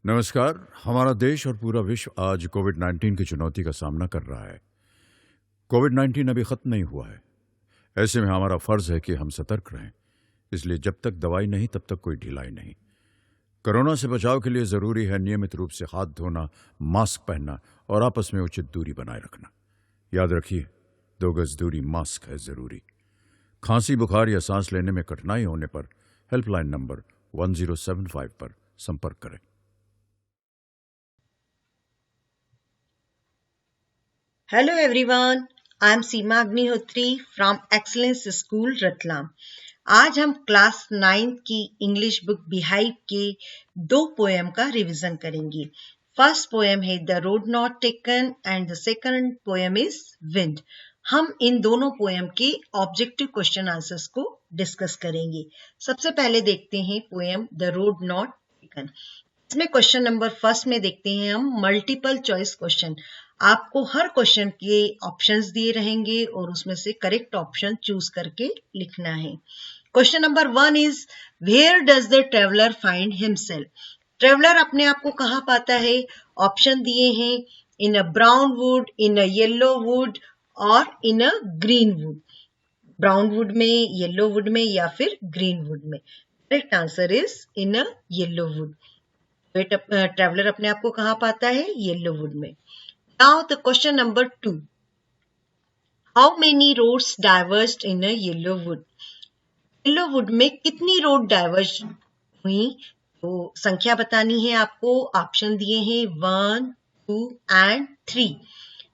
नमस्कार। हमारा देश और पूरा विश्व आज कोविड-19 की चुनौती का सामना कर रहा है। कोविड-19 अभी खत्म नहीं हुआ है। ऐसे में हमारा फर्ज है कि हम सतर्क रहें। इसलिए जब तक दवाई नहीं तब तक कोई ढिलाई नहीं। कोरोना से बचाव के लिए जरूरी है नियमित रूप से हाथ धोना, मास्क पहनना और आपस में उचित दूरी बनाए रखना। याद रखिए, 2 गज दूरी मास्क है जरूरी। खांसी, बुखार या सांस लेने में कठिनाई होने पर हेल्पलाइन नंबर 1075 पर संपर्क करें। Hello everyone, I am Seema Agnihotri from Excellence School Ratlam. आज हम क्लास 9 की इंग्लिश बुक बिहाइव के 2 पोएम का रिवीजन करेंगे। फर्स्ट पोएम है the road not taken and the second poem is wind. हम इन दोनों पोएम के ऑब्जेक्टिव क्वेश्चन आंसर्स को डिस्कस करेंगे। सबसे पहले देखते हैं poem the road not taken. इसमें क्वेश्चन नंबर फर्स्ट में देखते हैं हम मल्टीपल चॉइस क्वेश्चन। आपको हर क्वेश्चन के ऑप्शंस दिए रहेंगे और उसमें से करेक्ट ऑप्शन चूज करके लिखना है। Question number 1 is where does the traveller find himself. Traveller अपने आप को कहाँ पाता है? ऑप्शन दिए हैं in a brown wood, in a yellow wood और in a green wood. Brown wood में, येलो वुड में या फिर ग्रीन वुड में। Correct answer is in a yellow wood. Traveller अपने आप को कहाँ पाता है? येलो वुड में। Now the question number 2, how many roads diverged in a yellow wood. Yellow wood में कितनी रोड डाइवर्ज हुई? तो संख्या बतानी है आपको। ऑप्शन दिए हैं 1, 2 and 3।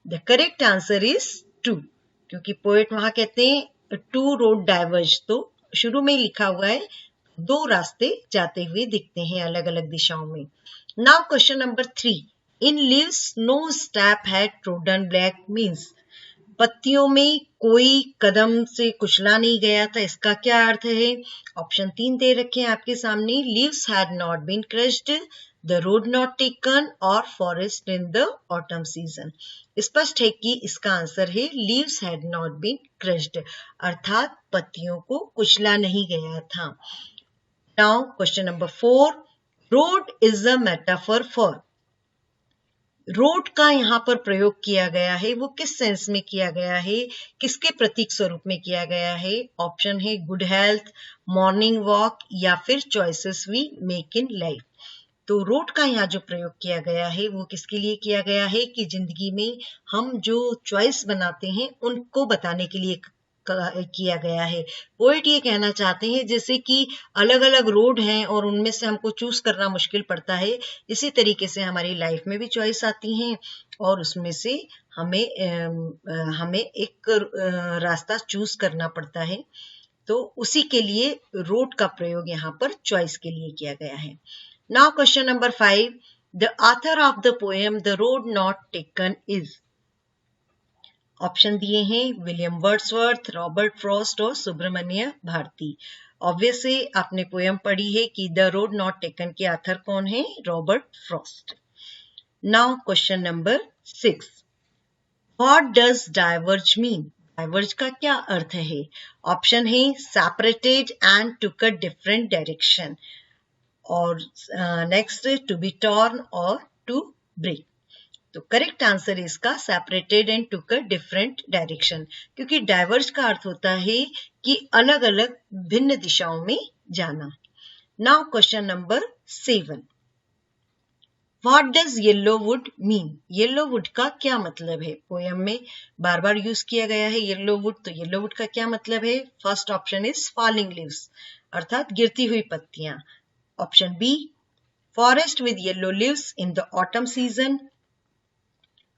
The correct answer is 2, क्योंकि पोएट वहां कहते हैं 2 रोड डाइवर्ज, तो शुरू में लिखा हुआ है 2 रास्ते जाते हुए दिखते हैं अलग अलग दिशाओं में। Now question number 3, in leaves no step had trodden black means. पत्तियों में कोई कदम से कुचला नहीं गया था, इसका क्या अर्थ है? ऑप्शन 3 दे रखे हैं आपके सामने। Leaves had not been crushed, the road not taken or forest in the autumn season. स्पष्ट है कि इसका आंसर है leaves had not been crushed, अर्थात पत्तियों को कुचला नहीं गया था। Now question number 4, road is a metaphor for. Road का यहाँ पर प्रयोग किया गया है, वो किस सेंस में किया गया है, किसके प्रतीक स्वरूप में किया गया है? ऑप्शन है गुड हेल्थ, मॉर्निंग वॉक या फिर choices we make in life. तो रोड का यहाँ जो प्रयोग किया गया है वो किसके लिए किया गया है कि जिंदगी में हम जो चॉइस बनाते हैं उनको बताने के लिए किया गया है। पोएट ये कहना चाहते हैं जैसे कि अलग अलग रोड हैं और उनमें से हमको चूज करना मुश्किल पड़ता है, इसी तरीके से हमारी लाइफ में भी चॉइस आती हैं और उसमें से हमें एक रास्ता चूज करना पड़ता है। तो उसी के लिए रोड का प्रयोग यहाँ पर चॉइस के लिए किया गया है। Now question number 5, the author of the poem the road not taken is. Option दिए हैं विलियम वर्ड्सवर्थ, रॉबर्ट फ्रॉस्ट और सुब्रमण्य भारती। ऑब्वियस से आपने पोएम पढ़ी है कि द रोड नॉट टेकन के ऑथर कौन है? Robert Frost. Now question number 6, what does diverge mean. Diverge का क्या अर्थ है? ऑप्शन है separated and took a different direction, और नेक्स्ट टू बी टॉर्न और टू ब्रेक। तो करेक्ट आंसर है इसका separated and took a different direction, क्योंकि डाइवर्ज का अर्थ होता है कि अलग अलग भिन्न दिशाओं में जाना। Now question number 7, what does yellow would mean. Yellow wood का क्या मतलब है? पोएम में बार बार यूज किया गया है येलो वुड, तो येलो वुड का क्या मतलब है? First option is falling leaves, अर्थात गिरती हुई पत्तियां। Option B, forest with yellow leaves in the autumn season,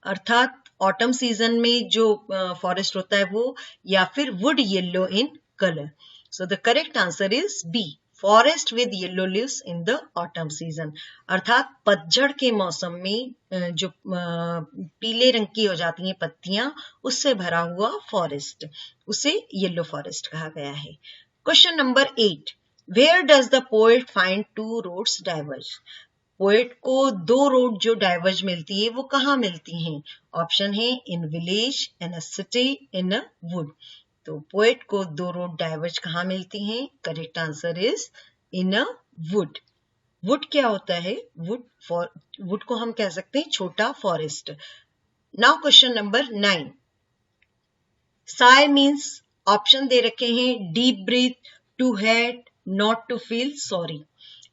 अर्थात ऑटम सीजन में जो फॉरेस्ट होता है वो, या फिर wood yellow in colour. So the correct answer is B, forest with yellow leaves in the autumn season, अर्थात पतझड़ के मौसम में जो पीले रंग की हो जाती हैं पत्तियां, उससे भरा हुआ फॉरेस्ट, उसे येलो फॉरेस्ट कहा गया है। Question number 8, where does the poet find 2 roads diverge. Poet को 2 रोड जो डाइवर्ज मिलती है वो कहाँ मिलती हैं? ऑप्शन है in village, in a city, in a would. तो पोएट को 2 रोड डाइवर्ज कहाँ मिलती हैं? Correct answer is in a would. Would क्या होता है? वुड को हम कह सकते हैं छोटा forest. Now question number 9। Sigh means option दे रखे हैं deep breath, to hate, not to feel sorry.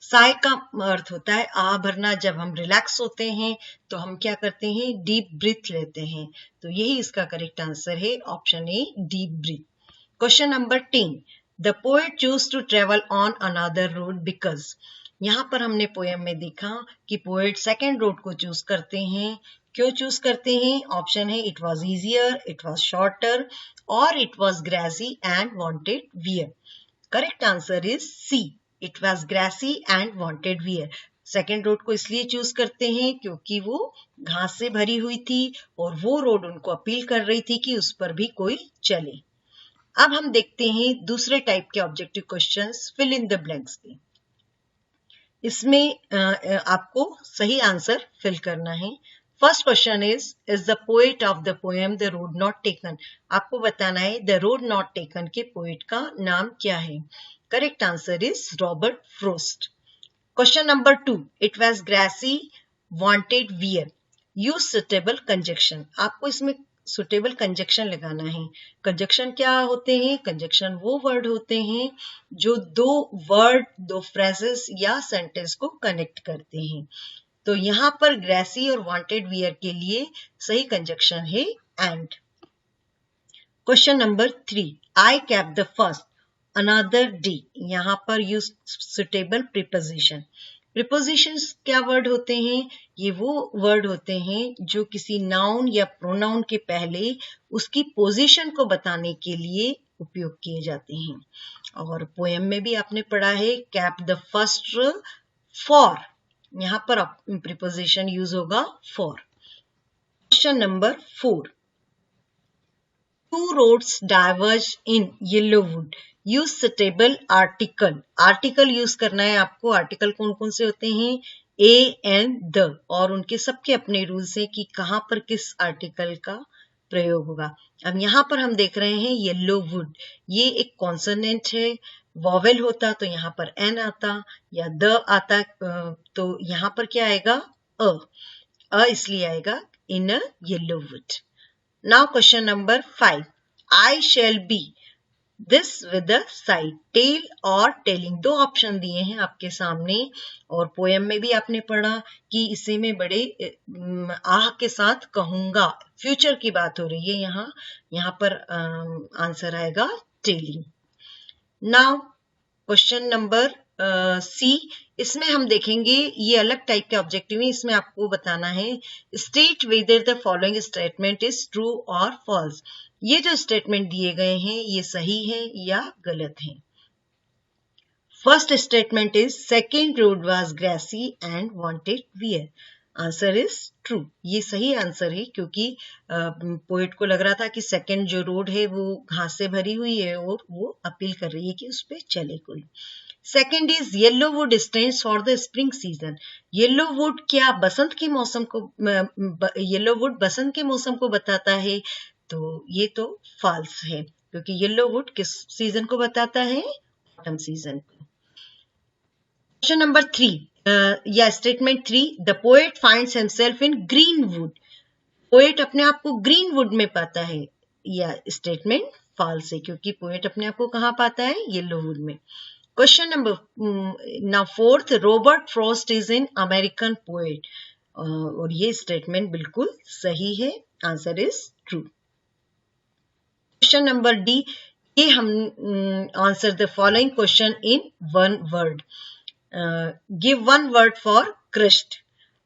Sigh का अर्थ होता है आ भरना। जब हम रिलैक्स होते हैं तो हम क्या करते हैं? डीप ब्रीथ लेते हैं। तो यही इसका करेक्ट आंसर है, option A deep breath. Question number 10। The poet choose to travel on another road because. यहाँ पर हमने पोएम में देखा कि पोएट सेकेंड रोड को चूज करते हैं। क्यों चूज करते हैं? ऑप्शन है it was easier, it was shorter or it was grassy and wanted wear. Correct answer is C, it was grassy and wanted wear. Second road को इसलिए choose करते हैं क्योंकि वो घास से भरी हुई थी और वो रोड उनको अपील कर रही थी कि उस पर भी कोई चले। अब हम देखते हैं दूसरे टाइप के objective questions, fill in the blanks के। इसमें आपको सही आंसर फिल करना है। First question is the poet of the poem the road not taken. आपको बताना है द रोड नॉट टेकन के पोएट का नाम क्या है। Correct answer is Robert Frost. Question number 2। It was grassy wanted wear. Use suitable conjunction. आपको इसमें सुटेबल कंजक्शन लगाना है। कंजक्शन क्या होते हैं? कंजक्शन वो वर्ड होते हैं जो दो वर्ड, दो फ्रेजेस या सेंटेंस को कनेक्ट करते हैं। तो यहां पर ग्रासी और वांटेड वियर के लिए सही कंजक्शन है and. Question number 3। I cap the first another day. यहां पर यूज सुटेबल प्रीपोजिशन। प्रीपोजिशंस क्या वर्ड होते हैं? ये वो वर्ड होते हैं जो किसी नाउन या प्रोनाउन के पहले उसकी पोजीशन को बताने के लिए उपयोग किए जाते हैं। और पोएम में भी आपने पढ़ा है कैप द फर्स्ट फॉर। यहां पर प्रीपोजिशन यूज होगा for. Question number 4। Two roads diverge in yellow wood. Use suitable article. Article use करना है आपको। आर्टिकल कौन कौन से होते हैं? ए एंड द, और उनके सबके अपने रूल्स हैं कि कहां पर किस आर्टिकल का प्रयोग होगा। अब यहां पर हम देख रहे हैं येलोवुड, ये एक कॉन्सोनेंट है। वॉवेल होता तो यहां पर एन आता या द आता, तो यहां पर क्या आएगा? अ इसलिए आएगा in a yellow wood. Now question number 5। I shall be this with a side, tell or telling. दो ऑप्शन दिए हैं आपके सामने और पोएम में भी आपने पढ़ा कि इसी में बड़े आह के साथ कहूंगा, फ्यूचर की बात हो रही है। यहाँ पर आंसर आएगा telling. Now question number C. इसमें हम देखेंगे ये अलग टाइप के ऑब्जेक्टिव है। इसमें आपको बताना है state whether the following statement is true और फॉल्स। ये जो स्टेटमेंट दिए गए हैं ये सही है या गलत है। First statement is second road was grassy and wanted wear. Answer is true. ये सही आंसर है क्योंकि पोएट को लग रहा था कि सेकेंड जो रोड है वो घास से भरी हुई है और वो अपील कर रही है कि उस पर चले कोई। Second is yellow wood stands for the spring season. Yellow wood क्या बसंत के मौसम को, येलोवुड बसंत के मौसम को बताता है? तो ये तो फॉल्स है क्योंकि येलोवुड किस सीजन को बताता है? ऑटम सीजन को। क्वेश्चन नंबर 3 या statement 3। The poet finds himself in green would. Poet अपने आप को ग्रीन वुड में पाता है, या स्टेटमेंट फॉल्स है क्योंकि पोएट अपने आप को कहां पाता है? येलोवुड में। Question number now 4th। Robert Frost is an American poet. और ये स्टेटमेंट बिल्कुल सही है। Answer is true. Question number D. ये हम answer the following question in one word. Give one word for crushed.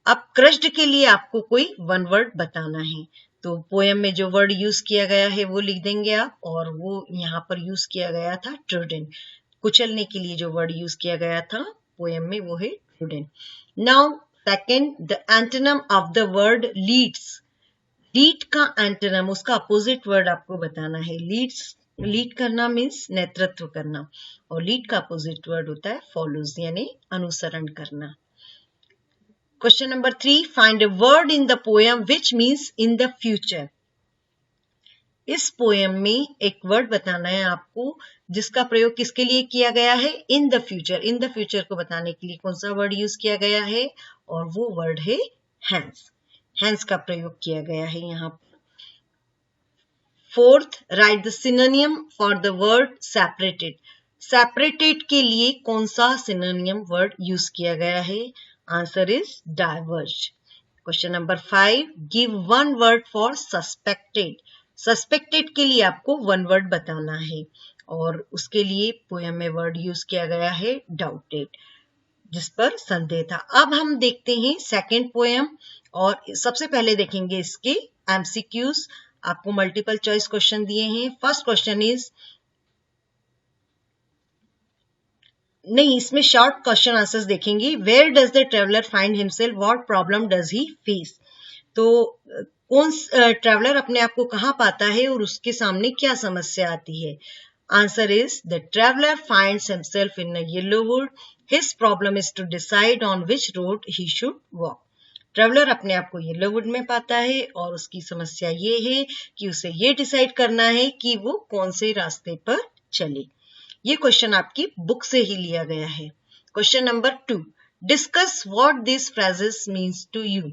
अब क्रश्ड के लिए आपको कोई वन वर्ड बताना है। तो पोएम में जो वर्ड यूज किया गया है वो लिख देंगे आप, और वो यहाँ पर यूज किया गया था ट्रोडन। कुचलने के लिए जो वर्ड यूज किया गया था पोएम में वो है trodden. Now second, the antonym of the word leads. Lead का एंटोनिम, उसका अपोजिट वर्ड आपको बताना है। लीड करना मीन्स नेतृत्व करना, और लीड का अपोजिट वर्ड होता है फॉलोज, यानी अनुसरण करना। Question number 3। Find a word in the poem which means in the future. इस पोएम में एक वर्ड बताना है आपको जिसका प्रयोग किसके लिए किया गया है, in the future. In the future को बताने के लिए कौन सा वर्ड यूज किया गया है, और वो वर्ड है हैंस। हैंस का प्रयोग किया गया है यहाँ पर। Fourth, right the synonym for the word separated. Separated के लिए कौन सा सिनोनिम वर्ड यूज किया गया है, answer is diverge. Question number 5, give one word for suspected. Suspected के लिए आपको वन वर्ड बताना है और उसके लिए पोएम में वर्ड यूज किया गया है डाउटेड, जिस पर संदेह था। अब हम देखते हैं सेकंड पोएम और सबसे पहले देखेंगे इसके एमसीक्यूज। आपको मल्टीपल चॉइस क्वेश्चन दिए हैं। फर्स्ट क्वेश्चन इज, नहीं, इसमें शॉर्ट क्वेश्चन आंसर्स देखेंगे। Where does the traveller find himself, what problem does he face. तो कौन ट्रेवलर अपने आप को कहाँ पाता है और उसके सामने क्या समस्या आती है। Answer is, the traveller finds himself in a yellow wood, his problem is to decide on which road he should walk. Traveller अपने आप को येलो वुड में पाता है और उसकी समस्या ये है कि उसे ये डिसाइड करना है कि वो कौन से रास्ते पर चले। ये क्वेश्चन आपकी बुक से ही लिया गया है। Question number 2, discuss what this phrases means to you.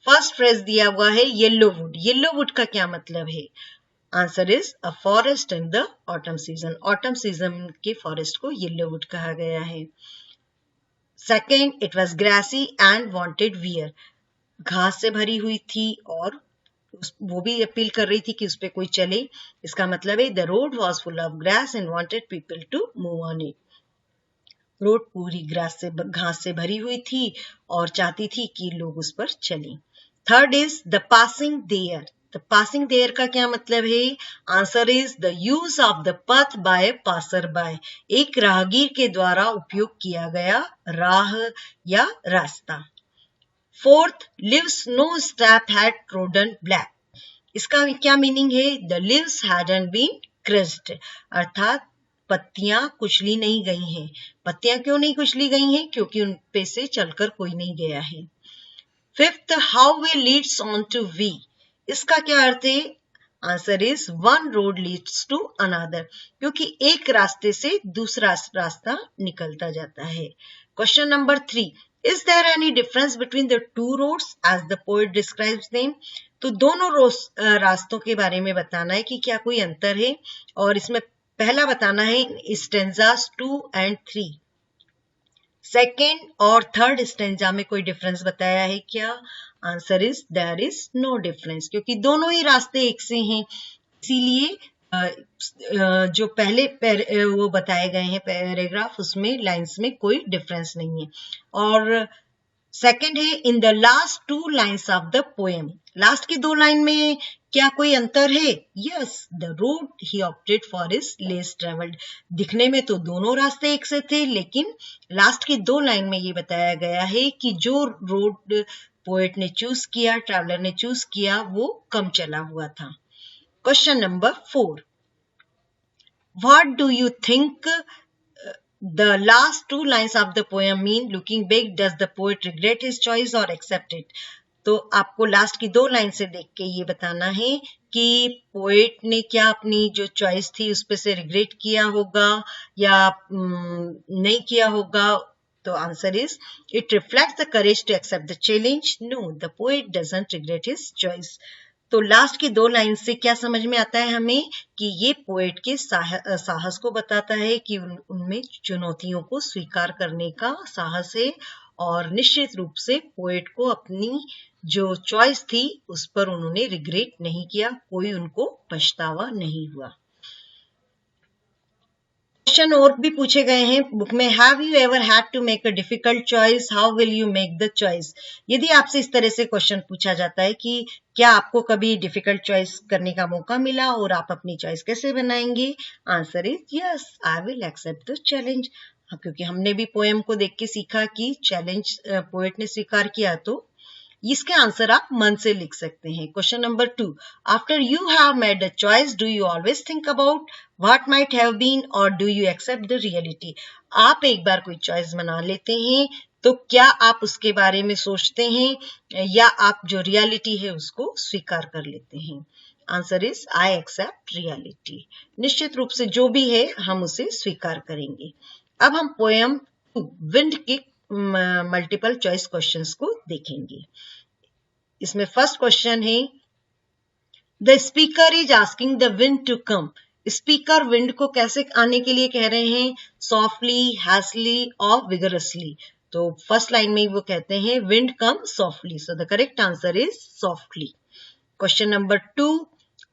First phrase दिया हुआ है येलो वुड। येलो वुड का क्या मतलब है, answer is a forest in the autumn season. Autumn season के फॉरेस्ट को येलो वुड कहा गया है। Second, it was grassy and wanted wear. घास से भरी हुई थी और वो भी अपील कर रही थी कि उस पर कोई चले। इसका मतलब है the road was full of grass and wanted people to move on it. Road पूरी घास से भरी हुई थी और चाहती थी कि लोग उस पर चलें। Third is the passing there. The passing there का क्या मतलब है, answer is the use of the path by passer by. एक राहगीर के द्वारा उपयोग किया गया राह या रास्ता। Fourth, leaves no step had trodden black. इसका क्या मीनिंग है, the leaves hadn't been crushed, अर्थात पत्तियां कुचली नहीं गई हैं। पत्तियां क्यों नहीं कुचली गई हैं, क्योंकि उन पे से चलकर कोई नहीं गया है। Fifth, how way leads on to way. इसका क्या अर्थ है, answer is one road leads to another, क्योंकि एक रास्ते से दूसरा रास्ता निकलता जाता है। Question number 3, is there any difference between the two roads as the poet describes them. तो दोनों रास्तों के बारे में बताना है कि क्या कोई अंतर है, और इसमें पहला बताना है स्टेंजास 2 and 3। सेकेंड और थर्ड स्टेंजा में कोई डिफरेंस बताया है क्या, answer is there is no difference, क्योंकि दोनों ही रास्ते एक से हैं। इसीलिए जो पहले वो बताए गए हैं पैराग्राफ, उसमें लाइंस में कोई डिफरेंस नहीं है। और सेकेंड है, in the last 2 lines of the poem. Last की 2 लाइन में क्या कोई अंतर है, yes, the road he opted for is less travelled. दिखने में तो दोनों रास्ते एक से थे, लेकिन लास्ट की 2 लाइन में ये बताया गया है कि जो रोड पोएट ने चूज किया, ट्रैवलर ने चूज किया, वो कम चला हुआ था। Question number 4, what do you think the last 2 lines of the poem mean? Looking back, does the poet regret his choice or accept it? तो आपको लास्ट की 2 लाइन से देख के ये बताना है कि पोएट ने क्या अपनी जो चॉइस थी उस पे से रिग्रेट किया होगा या नहीं किया होगा। तो answer is, it reflects the courage to accept the challenge. No, the poet doesn't regret his choice. तो लास्ट की 2 लाइन से क्या समझ में आता है हमें कि ये पोएट के साहस को बताता है कि उनमें चुनौतियों को स्वीकार करने का साहस है, और निश्चित रूप से पोएट को अपनी जो चॉइस थी उस पर उन्होंने रिग्रेट नहीं किया, कोई उनको पछतावा नहीं हुआ। क्वेश्चन और भी पूछे गए हैं बुक में, have you ever had to make a difficult choice, how will you make the choice. यदि आपसे इस तरह से क्वेश्चन पूछा जाता है कि क्या आपको कभी डिफिकल्ट चॉइस करने का मौका मिला और आप अपनी चॉइस कैसे बनाएंगे, answer is yes, I will accept the challenge. क्योंकि हमने भी पोएम को देख के सीखा कि चैलेंज पोएट ने स्वीकार किया, तो इसके आंसर आप मन से लिख सकते हैं। Question number 2, after you have made a choice do you always think about what might have been or do you accept the reality. आप एक बार कोई चॉइस बना लेते हैं तो क्या आप उसके बारे में सोचते हैं या आप जो रियलिटी है उसको स्वीकार कर लेते हैं। Answer is I accept reality. निश्चित रूप से जो भी है हम उसे स्वीकार करेंगे। अब हम पोएम विंड के मल्टीपल चॉइस क्वेश्चंस को देखेंगे। इसमें फर्स्ट क्वेश्चन है, the speaker is asking the wind to come. Speaker wind को कैसे आने के लिए कह रहे हैं, सॉफ्टली, हैसली और विगरसली। तो फर्स्ट लाइन में वो कहते हैं wind come softly, so the correct answer is softly. Question number 2,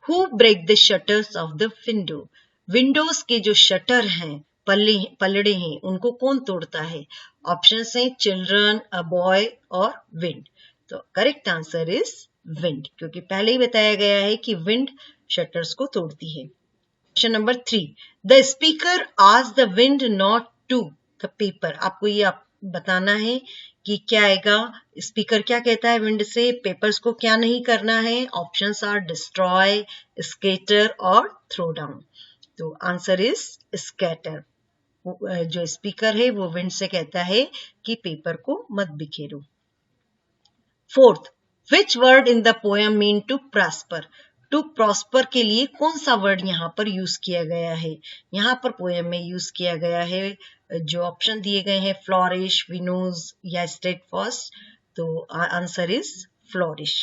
who break the shutters of the window. Windows के जो शटर हैं, पलड़े हैं, उनको कौन तोड़ता है। ऑप्शन हैं चिल्ड्रन, अ बॉय और विंड। तो करेक्ट आंसर इज विंड, क्योंकि पहले ही बताया गया है कि विंड शटर्स को तोड़ती है। Question number 3, the speaker asked the wind not to the paper. आपको ये बताना है कि क्या आएगा। स्पीकर क्या कहता है विंड से, पेपर्स को क्या नहीं करना है। ऑप्शंस आर डिस्ट्रॉय, स्कैटर और थ्रो डाउन। तो आंसर इज स्कैटर। जो स्पीकर है वो विंड से कहता है कि पेपर को मत बिखेरो। Fourth, which word in the poem mean to prosper. To prosper के लिए कौन सा वर्ड यहाँ पर यूज किया गया है। यहाँ पर पोएम में यूज किया गया है, जो ऑप्शन दिए गए हैं, फ्लोरिश, विनोज या स्टेट फर्स्ट। तो answer is flourish.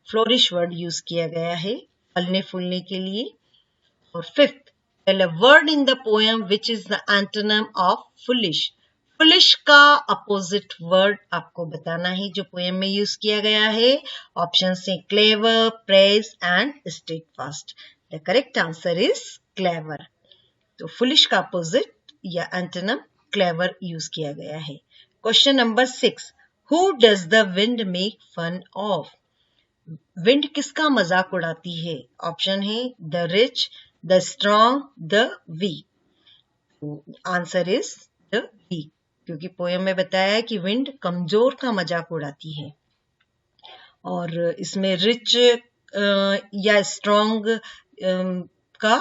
Flourish word use किया गया है फलने फूलने के लिए। और fifth, tell a word in the poem which is the antonym of foolish. Foolish का अपोजिट वर्ड आपको बताना है जो पोएम में यूज किया गया है। ऑप्शन से clever, praise and steadfast. The correct answer is clever. तो फुलिश का अपोजिट या एंटोनिम क्लेवर यूज किया गया है। Question number 6, who does the wind make fun of. Wind किसका मजाक उड़ाती है। ऑप्शन है the rich, the strong, the weak. Answer is the weak, क्योंकि पोएम में बताया है कि विंड कमजोर का मजाक उड़ाती है। और इसमें रिच या स्ट्रॉन्ग का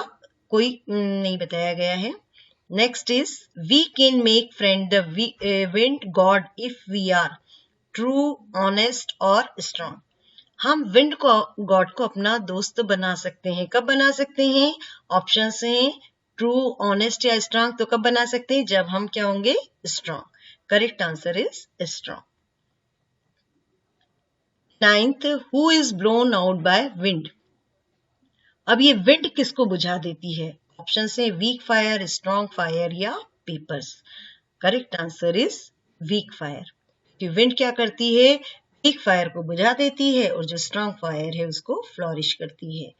कोई नहीं बताया गया है। Next is, we can make friend the wind god if we are true, honest और स्ट्रॉन्ग। हम विंड को गॉड को अपना दोस्त बना सकते हैं। कब बना सकते हैं। ऑप्शन हैं ट्रू, ऑनेस्ट या स्ट्रॉन्ग। तो कब बना सकते हैं, जब हम क्या होंगे, strong. Correct answer is strong. Ninth, who is blown out by wind. अब ये विंड किसको बुझा देती है। ऑप्शन है वीक फायर, स्ट्रॉन्ग फायर या papers. Correct answer is week fire. कि विंड क्या करती है, वीक फायर को बुझा देती है और जो स्ट्रॉन्ग फायर है उसको फ्लोरिश करती है,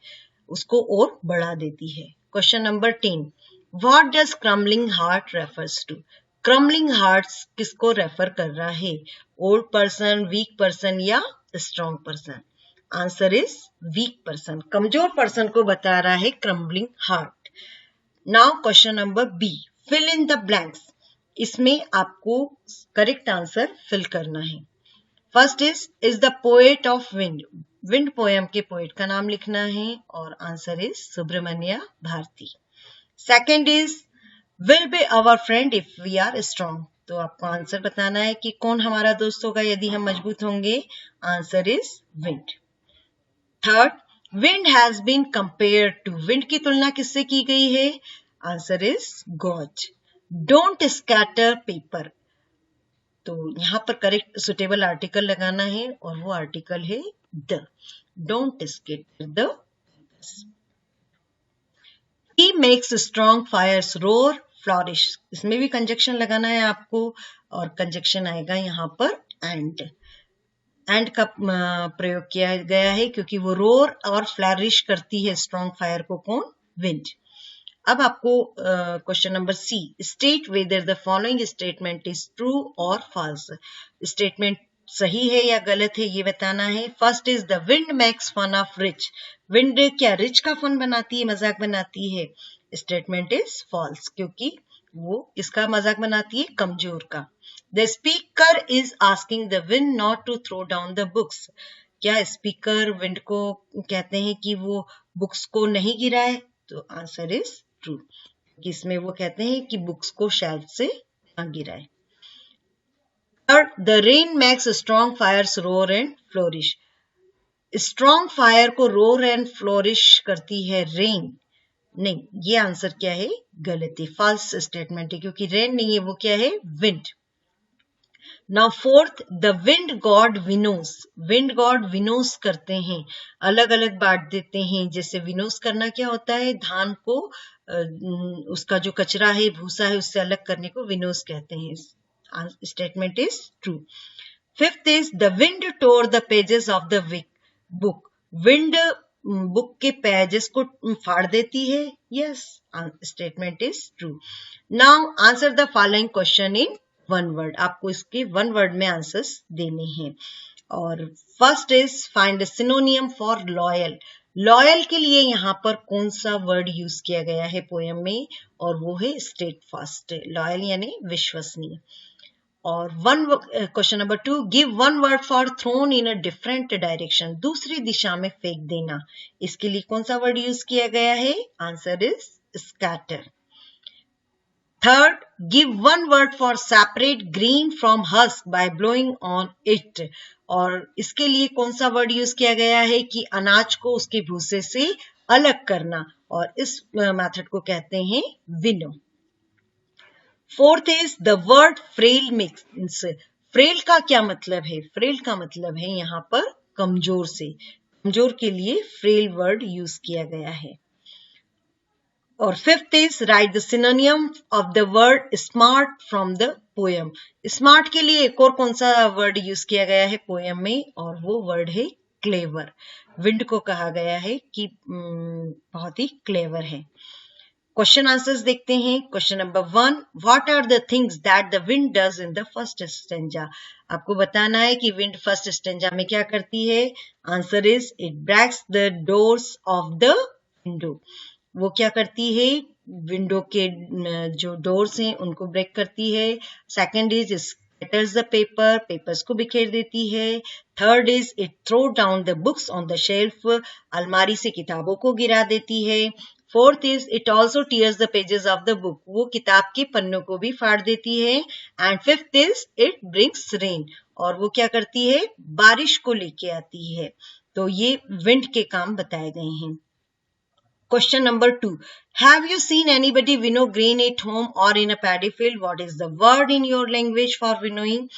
उसको और बढ़ा देती है। Question number 10, what does crumbling heart refers to. Crumbling hearts किसको रेफर कर रहा है, ओल्ड पर्सन, वीक पर्सन या strong person. Answer is weak person, कमजोर पर्सन को बता रहा है crumbling heart. Now question number B, fill in the blanks. इसमें आपको करेक्ट आंसर फिल करना है। First is the poet of wind. Wind poem के पोएट का नाम लिखना है और answer is Subramania Bharati. Second is, will be our friend if we are strong. तो आपको आंसर बताना है कि कौन हमारा दोस्त होगा यदि हम मजबूत होंगे। Answer is wind. Third, wind has been compared to. Wind की तुलना किससे की गई है। Answer is god. Don't scatter paper. तो यहां पर करेक्ट सुटेबल आर्टिकल लगाना है और वो आर्टिकल है the. Don't scatter the. He makes strong fires roar flourish. इसमें भी कंजक्शन लगाना है आपको और कंजक्शन आएगा यहाँ पर एंड। एंड का प्रयोग किया गया है क्योंकि वो रोर और फ्लरिश करती है स्ट्रॉन्ग फायर को, कौन, विंड। अब आपको question number C, state whether the following statement is true और फॉल्स। स्टेटमेंट सही है या गलत है ये बताना है। First is, the wind makes fun of rich. Wind क्या रिच का फन बनाती है, मजाक बनाती है। स्टेटमेंट इज फॉल्स, क्योंकि वो इसका मजाक बनाती है, कमजोर का। The speaker is asking the wind not to throw down the books. क्या स्पीकर विंड को कहते हैं कि वो बुक्स को नहीं गिराए। तो आंसर इज ट्रू, इसमें वो कहते हैं कि बुक्स को शेल्फ से ना गिराए। Third, the rain makes strong fires roar and flourish. Strong fire को रोर एंड फ्लोरिश करती है रेन। नहीं, ये आंसर क्या है? गलत है, फॉल्स स्टेटमेंट है, क्योंकि रेन नहीं है, वो क्या है? Wind. Now fourth, the wind god winnows. Wind god winnows करते हैं, अलग अलग बांट देते हैं। जैसे विनोस करना क्या होता है? धान को उसका जो कचरा है, भूसा है, उससे अलग करने को विनोस कहते हैं। Statement is true. Fifth is the wind tour the pages of the book. Wind book के पेजेस को फाड़ देती है। Yes, statement is true. Now answer the following question in one word. आपको इसके वन वर्ड में आंसर्स देने हैं। और first is find सिनोनियम for loyal. Loyal के लिए यहाँ पर कौन सा वर्ड यूज किया गया है पोएम में? और वो है स्टेटफास्ट। लॉयल यानी विश्वसनीय। और question number 2, give one word for thrown in a different direction. दूसरी दिशा में फेंक देना, इसके लिए कौन सा वर्ड यूज किया गया है? Answer is scatter. Third, give one word for separate grain from husk by blowing on it. और इसके लिए कौन सा वर्ड यूज किया गया है कि अनाज को उसके भूसे से अलग करना, और इस मेथड को कहते हैं winnow. Fourth is the word frail means. Frail का क्या मतलब है? फ्रेल का मतलब है यहाँ पर कमजोर से। कमजोर के लिए फ्रेल वर्ड यूज किया गया है। और fifth is right the सिनोनियम of the word smart from the poem. Smart के लिए एक और कौन सा वर्ड यूज किया गया है पोएम में? और वो वर्ड है क्लेवर। विंड को कहा गया है कि बहुत ही क्लेवर है। क्वेश्चन आंसर्स देखते हैं। Question number 1, what are the things that the wind does in the first stanza. आपको बताना है कि विंड फर्स्ट स्टेंजा में क्या करती है। Answer is it breaks the doors of the window. वो क्या करती है? विंडो के जो डोर्स हैं उनको ब्रेक करती है। Second is scatters the paper, papers को बिखेर देती है। Third is it throw down the books on the shelf, अलमारी से किताबों को गिरा देती है। Fourth is it also tears the pages of the book, वो किताब के पन्नों को भी फाड़ देती है। And fifth is it brings rain, और वो क्या करती है? बारिश को लेके आती है। तो ये विंड के काम बताए गए हैं। Question number 2, have you seen anybody winnow grain at home or in a paddy field? What is the word in your language for winnowing?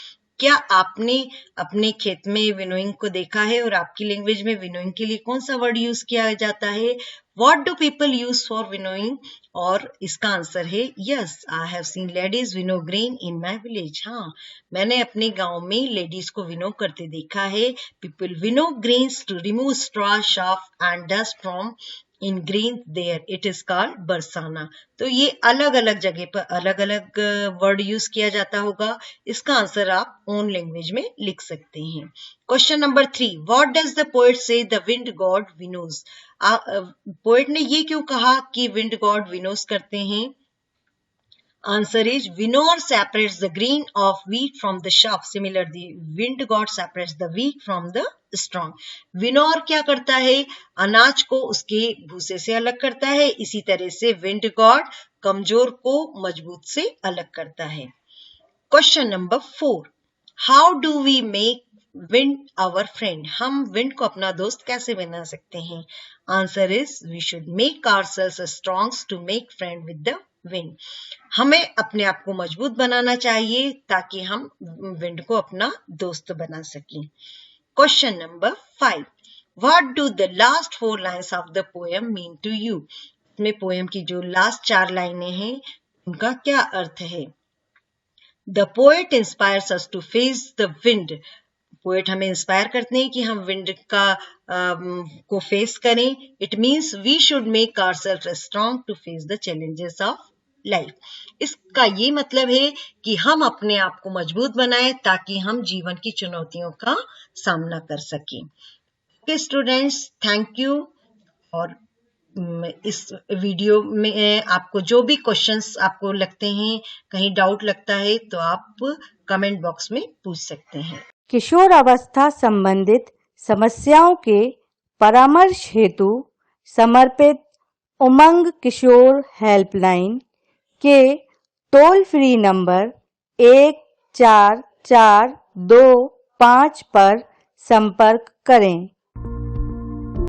क्या आपने अपने खेत में विनोइंग को देखा है? और आपकी लैंग्वेज में विनोइंग के लिए कौन सा वर्ड यूज किया जाता है? What do people use for winnowing? और इसका आंसर है yes, I have seen ladies winnow grain in my village. हाँ, मैंने अपने गांव में लेडीज को विनो करते देखा है। People winnow grains to remove straw, chaff and dust from in green there, it is called बरसाना। तो ये अलग अलग जगह पर अलग अलग वर्ड यूज किया जाता होगा। इसका आंसर आप ओन लैंग्वेज में लिख सकते हैं। Question number 3, what does the poet से द विंड गॉड विनोज। पोएट ने ये क्यों कहा कि विंड गॉड विनोज करते हैं? Answer is winnower separates the grain of wheat from the chaff. Similarly, wind god separates the weak from the strong. Winnower क्या करता है? अनाज को उसके भूसे से अलग करता है। इसी तरह से wind god कमजोर को मजबूत से अलग करता है। Question number 4. How do we make wind our friend? हम wind को अपना दोस्त कैसे बना सकते हैं? Answer is we should make ourselves strong to make friend with the wind. हमें अपने आप को मजबूत बनाना चाहिए ताकि हम विंड को अपना दोस्त बना सकें। Question number 5. What do the last 4 lines of the poem mean to you? इसमें पोएम की जो लास्ट 4 लाइनें हैं उनका क्या अर्थ है? The poet inspires us to face the wind. Poet हमें इंस्पायर करते हैं कि हम विंड को फेस करें. It means we should make ourselves strong to face the challenges of life. इसका ये मतलब है कि हम अपने आप को मजबूत बनाएं ताकि हम जीवन की चुनौतियों का सामना कर सकें. Okay students, thank you. और इस वीडियो में आपको जो भी क्वेश्चंस आपको लगते हैं, कहीं डाउट लगता है, तो आप कमेंट बॉक्स में पूछ सकते हैं. किशोर अवस्था संबंधित समस्याओं के परामर्श हेतु समर्पित उमंग किशोर हेल्पलाइन के टोल फ्री नंबर 144225 पर संपर्क करें.